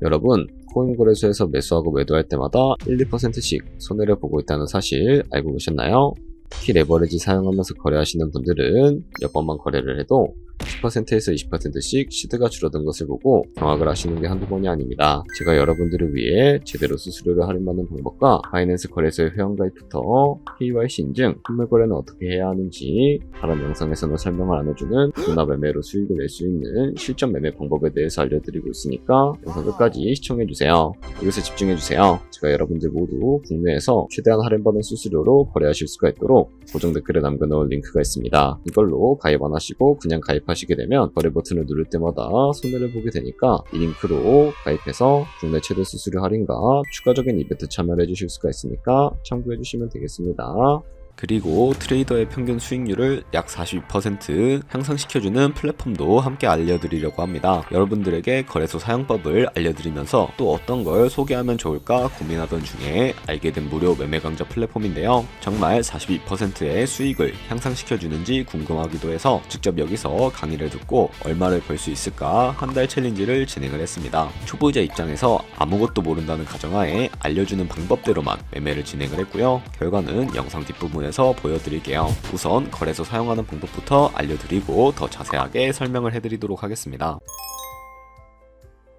여러분, 코인 거래소에서 매수하고 매도할 때마다 1~2%씩 손해를 보고 있다는 사실 알고 계셨나요? 특히 레버리지 사용하면서 거래하시는 분들은 몇 번만 거래를 해도 10%에서 20%씩 시드가 줄어든 것을 보고 경악을 하시는 게 한두 번이 아닙니다. 제가 여러분들을 위해 제대로 수수료를 할인받는 방법과 바이낸스 거래소의 회원가입부터 KYC 인증, 판매 거래는 어떻게 해야 하는지 다른 영상에서는 설명을 안 해주는 누나 매매로 수익을 낼 수 있는 실전 매매 방법에 대해서 알려드리고 있으니까 영상 끝까지 시청해주세요. 여기서 집중해주세요. 제가 여러분들 모두 국내에서 최대한 할인받은 수수료로 거래하실 수가 있도록 고정 댓글에 남겨놓은 링크가 있습니다. 이걸로 가입 안 하시고 그냥 가입하시게 되면 거래 버튼을 누를 때마다 손해를 보게 되니까 이 링크로 가입해서 국내 최대 수수료 할인과 추가적인 이벤트 참여를 해주실 수가 있으니까 참고해주시면 되겠습니다. 그리고 트레이더의 평균 수익률을 약 42% 향상시켜주는 플랫폼도 함께 알려드리려고 합니다. 여러분들에게 거래소 사용법을 알려드리면서 또 어떤 걸 소개하면 좋을까 고민하던 중에 알게 된 무료 매매 강좌 플랫폼인데요. 정말 42%의 수익을 향상시켜주는지 궁금하기도 해서 직접 여기서 강의를 듣고 얼마를 벌 수 있을까 한 달 챌린지를 진행을 했습니다. 초보자 입장에서 아무것도 모른다는 가정하에 알려주는 방법대로만 매매를 진행을 했고요. 결과는 영상 뒷부분에 보여드릴게요. 우선 거래소 사용하는 방법부터 알려드리고 더 자세하게 설명을 해드리도록 하겠습니다.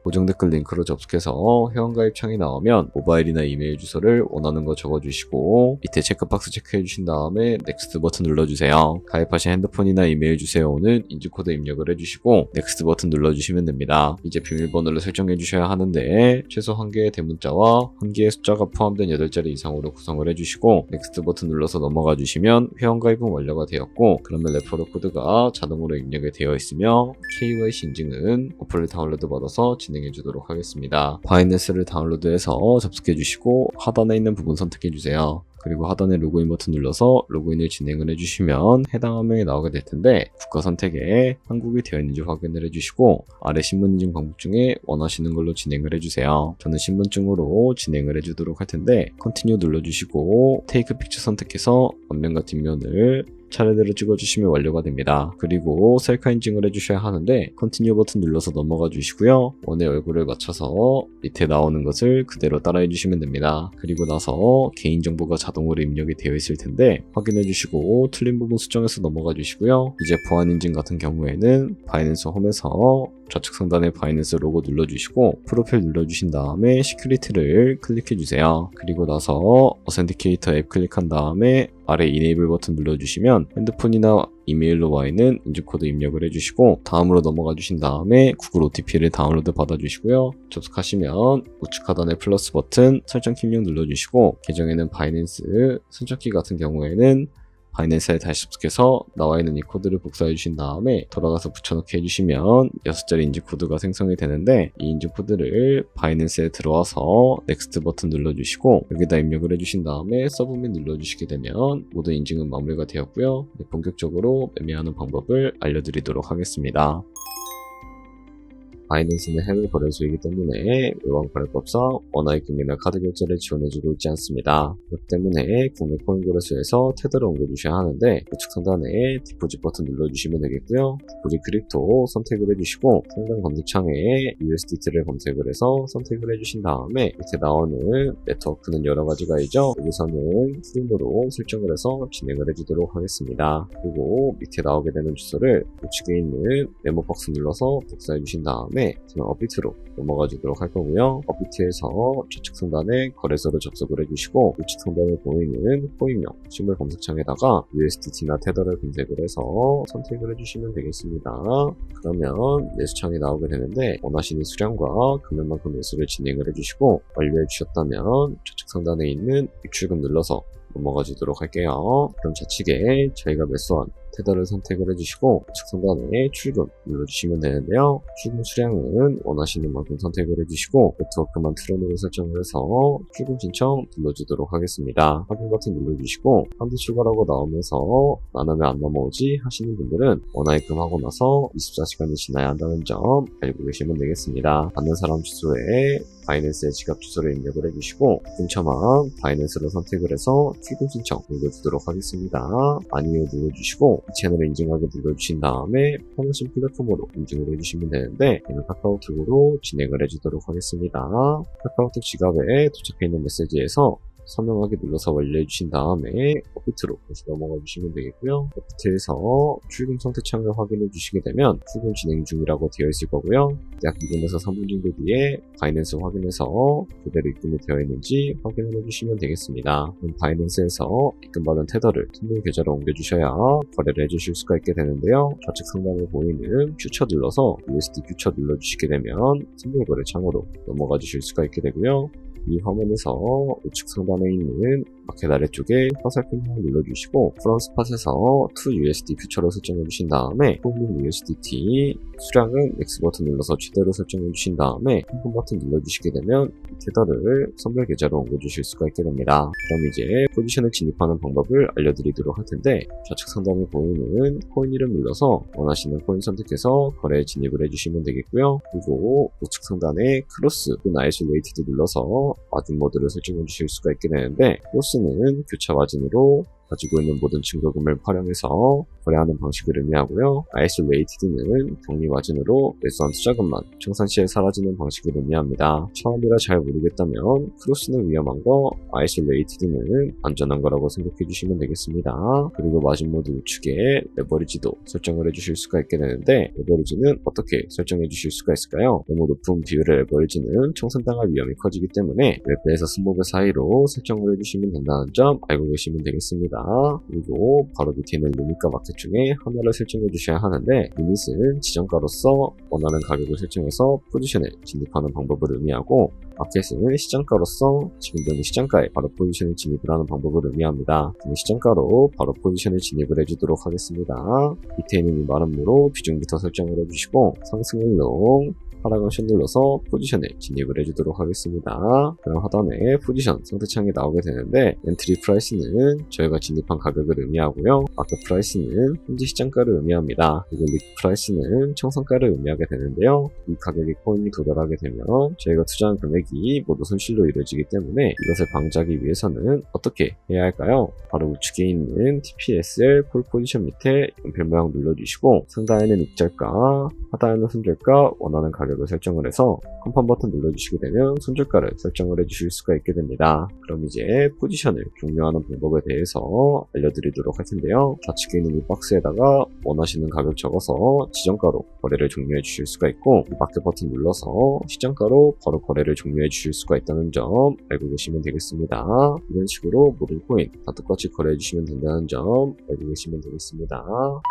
고정 댓글 링크로 접속해서 회원가입 창이 나오면 모바일이나 이메일 주소를 원하는 거 적어주시고 밑에 체크박스 체크해주신 다음에 넥스트 버튼 눌러주세요. 가입하신 핸드폰이나 이메일 주소에 오는 인증코드 입력을 해주시고 넥스트 버튼 눌러주시면 됩니다. 이제 비밀번호를 설정해주셔야 하는데 최소 1개의 대문자와 1개의 숫자가 포함된 8자리 이상으로 구성을 해주시고 넥스트 버튼 눌러서 넘어가 주시면 회원가입은 완료가 되었고 그러면 레퍼럴 코드가 자동으로 입력이 되어 있으며 KYC 인증은 어플을 다운로드 받아서 진행해주도록 하겠습니다. 바이낸스를 다운로드해서 접속해주시고 하단에 있는 부분 선택해주세요. 그리고 하단에 로그인 버튼 눌러서 로그인을 진행을 해주시면 해당 화면이 나오게 될 텐데 국가 선택에 한국이 되어 있는지 확인을 해주시고 아래 신분인증 방법 중에 원하시는 걸로 진행을 해주세요. 저는 신분증으로 진행을 해주도록 할 텐데 컨티뉴 눌러주시고 테이크 픽처 선택해서 앞면과 뒷면을 차례대로 찍어주시면 완료가 됩니다. 그리고 셀카 인증을 해주셔야 하는데 컨티뉴 버튼 눌러서 넘어가 주시고요. 원의 얼굴을 맞춰서 밑에 나오는 것을 그대로 따라해 주시면 됩니다. 그리고 나서 개인정보가 자동으로 입력이 되어 있을 텐데 확인해 주시고 틀린 부분 수정해서 넘어가 주시고요. 이제 보안 인증 같은 경우에는 바이낸스 홈에서 좌측 상단에 바이낸스 로고 눌러주시고 프로필 눌러주신 다음에 시큐리티를 클릭해주세요. 그리고 나서 어센티케이터 앱 클릭한 다음에 아래 이네이블 버튼 눌러주시면 핸드폰이나 이메일로 와 있는 인증코드 입력을 해주시고 다음으로 넘어가 주신 다음에 구글 OTP를 다운로드 받아주시고요. 접속하시면 우측 하단에 플러스 버튼 설정키 입력 눌러주시고 계정에는 바이낸스 선착키 같은 경우에는 바이낸스에 다시 접속해서 나와 있는 이 코드를 복사해 주신 다음에 돌아가서 붙여넣기 해주시면 6자리 인증코드가 생성이 되는데 이 인증코드를 바이낸스에 들어와서 넥스트 버튼 눌러주시고 여기다 입력을 해주신 다음에 서브밋 눌러주시게 되면 모든 인증은 마무리가 되었고요. 본격적으로 매매하는 방법을 알려드리도록 하겠습니다. 바이낸스는 해외 거래소이기 때문에 외환 거래법상 원화의 금리나 카드 결제를 지원해주고 있지 않습니다. 그렇기 때문에 국내 코인 거래소에서 테더를 옮겨주셔야 하는데 우측 상단에 디포짓 버튼 눌러주시면 되겠고요. 디포짓 크립토 선택을 해주시고 상단 검색창에 USDT를 검색을 해서 선택을 해주신 다음에 밑에 나오는 네트워크는 여러 가지가 있죠. 여기서는 프린으로 설정을 해서 진행을 해주도록 하겠습니다. 그리고 밑에 나오게 되는 주소를 우측에 있는 메모박스 눌러서 복사해 주신 다음에 저는 업비트로 넘어가 주도록 할 거고요. 업비트에서 좌측 상단에 거래소를 접속을 해주시고 우측 상단에 보이는 코인명 실물 검색창에다가 USDT나 테더를 검색을 해서 선택을 해주시면 되겠습니다. 그러면 매수창이 나오게 되는데 원하시는 수량과 금액만큼 매수를 진행을 해주시고 완료해 주셨다면 좌측 상단에 있는 입출금 눌러서 넘어가 주도록 할게요. 그럼 좌측에 저희가 매수한 테더를 선택을 해주시고 우측 상단에 출금 눌러주시면 되는데요. 출금 수량은 원하시는 만큼 선택을 해주시고 네트워크만 트론으로 설정을 해서 출금 신청 눌러주도록 하겠습니다. 확인 버튼 눌러주시고 한두 출가라고 나오면서 나누면 안 넘어오지 하시는 분들은 원화입금 하고 나서 24시간이 지나야 한다는 점 알고 계시면 되겠습니다. 받는 사람 주소에 바이낸스의 지갑 주소를 입력을 해주시고 근처만 바이낸스를 선택을 해서 출금 신청 눌러주도록 하겠습니다. 아니요 눌러주시고 이 채널을 인증하게 눌러주신 다음에 편하신 플랫폼으로 인증을 해주시면 되는데 저는 카카오톡으로 진행을 해주도록 하겠습니다. 카카오톡 지갑에 도착해 있는 메시지에서 선명하게 눌러서 완료해주신 다음에 업비트로 다시 넘어가 주시면 되겠고요. 업비트에서 출금 상태 창을 확인해 주시게 되면 출금 진행 중이라고 되어 있을 거고요. 약 2분에서 3분 정도 뒤에 바이낸스 확인해서 그대로 입금이 되어 있는지 확인을 해주시면 되겠습니다. 바이낸스에서 입금받은 테더를 선물 계좌로 옮겨주셔야 거래를 해주실 수가 있게 되는데요. 좌측 상단에 보이는 퓨처 눌러서 USD 퓨처 눌러주시게 되면 선물 거래 창으로 넘어가 주실 수가 있게 되고요. 이 화면에서 우측 상단에 있는 마켓 아래쪽에 화살표를 눌러주시고 프론스팟에서 ToUSD 퓨처로 설정해주신 다음에 홀링 USDT 수량은 X 버튼 눌러서 최대로 설정해주신 다음에 홈 버튼 눌러주시게 되면 이 테더를 선별 계좌로 옮겨주실 수가 있게 됩니다. 그럼 이제 포지션을 진입하는 방법을 알려드리도록 할 텐데 좌측 상단에 보이는 코인 이름 눌러서 원하시는 코인 선택해서 거래에 진입을 해주시면 되겠고요. 그리고 우측 상단에 크로스 또는 아이솔레이티드 눌러서 마진 모드를 설정해 주실 수가 있게 되는데 크로스는 교차 마진으로 가지고 있는 모든 증거금을 활용해서 거래하는 방식을 의미하고요. 아이솔레이티드는 격리 마진으로 매수한 투자금만 청산 시에 사라지는 방식을 의미합니다. 처음이라 잘 모르겠다면 크로스는 위험한 거, 아이솔레이티드는 안전한 거라고 생각해 주시면 되겠습니다. 그리고 마진 모드 우측에 레버리지도 설정을 해주실 수가 있게 되는데 레버리지는 어떻게 설정해 주실 수가 있을까요? 너무 높은 비율의 레버리지는 청산당할 위험이 커지기 때문에 웹배에서 스모브 사이로 설정을 해주시면 된다는 점 알고 계시면 되겠습니다. 그리고 바로 밑에 있는 리밋과 마켓 중에 하나를 설정해 주셔야 하는데 리밋은 지정가로서 원하는 가격을 설정해서 포지션에 진입하는 방법을 의미하고 마켓은 시장가로서 지금 보는 시장가에 바로 포지션에 진입을 하는 방법을 의미합니다. 시장가로 바로 포지션에 진입을 해주도록 하겠습니다. 밑에 있는 이 마름모로 비중부터 설정을 해주시고 상승을롱 하락을 션 눌러서 포지션에 진입을 해주도록 하겠습니다. 그럼 하단에 포지션 상태창이 나오게 되는데 엔트리 프라이스는 저희가 진입한 가격을 의미하고요. 마켓 프라이스는 현재 시장가를 의미합니다. 그리고 리그 프라이스는 청산가를 의미하게 되는데요. 이 가격이 코인이 도달하게 되면 저희가 투자한 금액이 모두 손실로 이루어지기 때문에 이것을 방지하기 위해서는 어떻게 해야 할까요? 바로 우측에 있는 TPSL 콜 포지션 밑에 연필 모양 눌러주시고 상단에는 입절가, 하단에는 손절가 원하는 가격을 설정을 해서 컨펌 버튼 눌러주시게 되면 손절가를 설정을 해주실 수가 있게 됩니다. 그럼 이제 포지션을 종료하는 방법에 대해서 알려드리도록 할 텐데요. 좌측에 있는 이 박스에다가 원하시는 가격 적어서 지정가로 거래를 종료해 주실 수가 있고 이 마켓 버튼 눌러서 시장가로 바로 거래를 종료해 주실 수가 있다는 점 알고 계시면 되겠습니다. 이런 식으로 모든 코인 다 똑같이 거래해 주시면 된다는 점 알고 계시면 되겠습니다.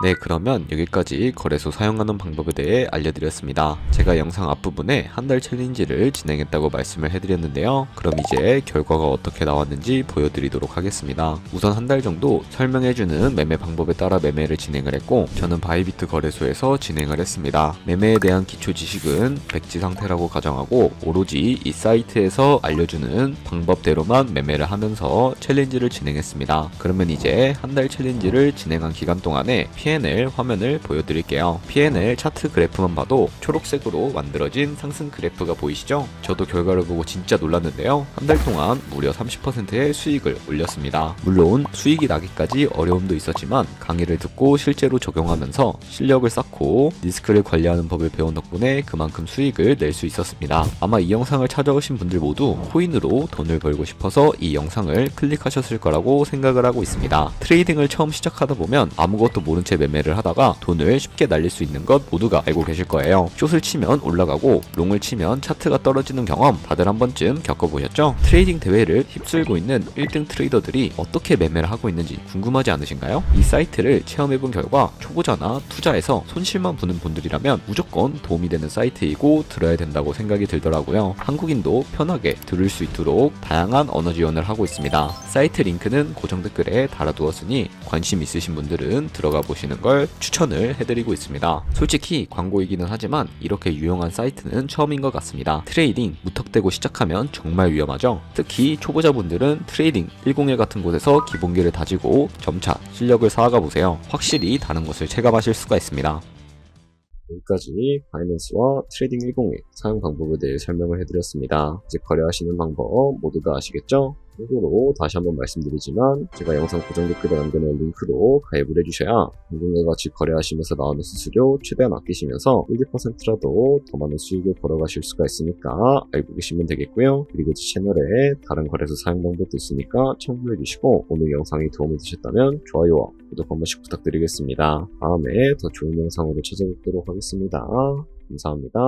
네, 그러면 여기까지 거래소 사용하는 방법에 대해 알려드렸습니다. 제가 영상 앞부분에 한 달 챌린지를 진행했다고 말씀을 해드렸는데요. 그럼 이제 결과가 어떻게 나왔는지 보여드리도록 하겠습니다. 우선 한 달 정도 설명해주는 매매 방법에 따라 매매를 진행을 했고 저는 바이비트 거래소에서 진행을 했습니다. 매매에 대한 기초 지식은 백지 상태라고 가정하고 오로지 이 사이트에서 알려주는 방법대로만 매매를 하면서 챌린지를 진행했습니다. 그러면 이제 한 달 챌린지를 진행한 기간 동안에 P&L 화면을 보여드릴게요. P&L 차트 그래프만 봐도 초록색으로 만들어진 상승 그래프가 보이시죠? 저도 결과를 보고 진짜 놀랐는데요. 한 달 동안 무려 30%의 수익을 올렸습니다. 물론 수익이 나기까지 어려움도 있었지만 강의를 듣고 실제로 적용하면서 실력을 쌓고 리스크를 관리하는 법을 배운 덕분에 그만큼 수익을 낼 수 있었습니다. 아마 이 영상을 찾아오신 분들 모두 코인으로 돈을 벌고 싶어서 이 영상을 클릭하셨을 거라고 생각을 하고 있습니다. 트레이딩을 처음 시작하다 보면 아무것도 모른 채 매매를 하다가 돈을 쉽게 날릴 수 있는 것 모두가 알고 계실 거예요. 숏을 치면 올라가고 롱을 치면 차트가 떨어지는 경험 다들 한 번쯤 겪어보셨죠? 트레이딩 대회를 휩쓸고 있는 1등 트레이더들이 어떻게 매매를 하고 있는지 궁금하지 않으신가요? 이 사이트를 체험해본 결과 초보자나 투자에서 손실만 보는 분들이라면 무조건 도움이 되는 사이트이고 들어야 된다고 생각이 들더라고요. 한국인도 편하게 들을 수 있도록 다양한 언어 지원을 하고 있습니다. 사이트 링크는 고정 댓글에 달아두었으니 관심 있으신 분들은 들어가 보시는 걸 추천을 해드리고 있습니다. 솔직히 광고이기는 하지만 이렇게 유용한 사이트는 처음인 것 같습니다. 트레이딩 무턱대고 시작하면 정말 위험하죠. 특히 초보자분들은 트레이딩 101 같은 곳에서 기본기를 다지고 점차 실력을 쌓아가 보세요. 확실히 다른 것을 체감하실 수가 있습니다. 여기까지 바이낸스와 트레이딩 101 사용 방법에 대해 설명을 해드렸습니다. 이제 거래하시는 방법 모두 다 아시겠죠? 참고로 다시 한번 말씀드리지만 제가 영상 고정 댓글에 남겨놓은 링크로 가입을 해주셔야 당근과 같이 거래하시면서 나오는 수수료 최대한 아끼시면서 1~2%라도 더 많은 수익을 벌어가실 수가 있으니까 알고 계시면 되겠고요. 그리고 제 채널에 다른 거래소 사용 방법도 있으니까 참고해주시고 오늘 영상이 도움이 되셨다면 좋아요와 구독 한 번씩 부탁드리겠습니다. 다음에 더 좋은 영상으로 찾아뵙도록 하겠습니다. 감사합니다.